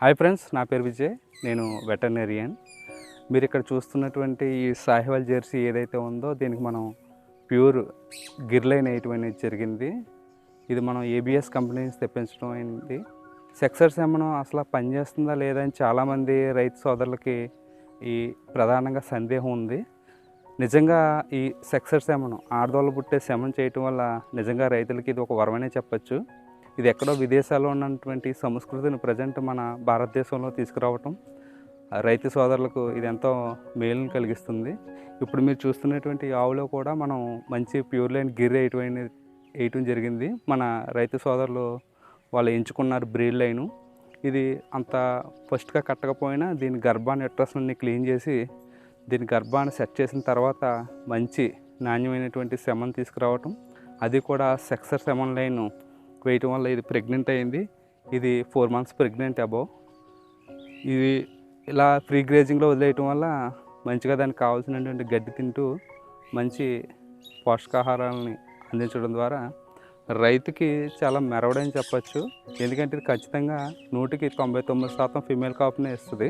Hi friends, నా పేరు విజయ్. నేను వెటర్నరియన్. మీరు ఇక్కడ చూస్తున్నటువంటి ఈ సాహివాల్ జెర్సీ ఏదైతే ఉందో దీనికి మనం ప్యూర్ గిర్లైన్ వేయటం అనేది జరిగింది. ఇది మనం ఏబిఎస్ కంపెనీ నుంచి తెప్పించడం అయింది. సెక్సర్ సెమనం అసలు పనిచేస్తుందా లేదా అని చాలామంది రైతు సోదరులకి ఈ ప్రధానంగా సందేహం ఉంది. నిజంగా ఈ సెక్సర్ సెమనం ఆడదోళ్ళు పుట్టే సెమన్ చేయటం వల్ల నిజంగా రైతులకి ఇది ఒక వరమనే చెప్పచ్చు. ఇది ఎక్కడో విదేశాల్లో ఉన్నటువంటి సంస్కృతిని ప్రజెంట్ మన భారతదేశంలో తీసుకురావటం రైతు సోదరులకు ఇది ఎంతో మేలును కలిగిస్తుంది. ఇప్పుడు మీరు చూస్తున్నటువంటి ఆవులో కూడా మనం మంచి ప్యూర్ లైన్ గిర్ వేయటం జరిగింది. మన రైతు సోదరులు వాళ్ళు ఎంచుకున్నారు బ్రీడ్ లైను. ఇది అంత ఫస్ట్గా కట్టకపోయినా దీని గర్భాన్ని ఎట్రస్ని క్లీన్ చేసి దీని గర్భాన్ని సెట్ చేసిన తర్వాత మంచి నాణ్యమైనటువంటి సెమన్ తీసుకురావటం, అది కూడా సెక్సర్ సెమన్ లైన్ వేయటం వల్ల ఇది ప్రెగ్నెంట్ అయింది. ఇది 4 months ప్రెగ్నెంట్ అబోవ్. ఇది ఇలా ఫ్రీ గ్రేజింగ్లో వదిలేయటం వల్ల మంచిగా దానికి కావాల్సినటువంటి గడ్డి తింటూ మంచి పోషకాహారాలని అందించడం ద్వారా రైతుకి చాలా మెరవడని చెప్పచ్చు. ఎందుకంటే ఇది ఖచ్చితంగా 100% 99% ఫీమేల్ కాపునే ఇస్తుంది.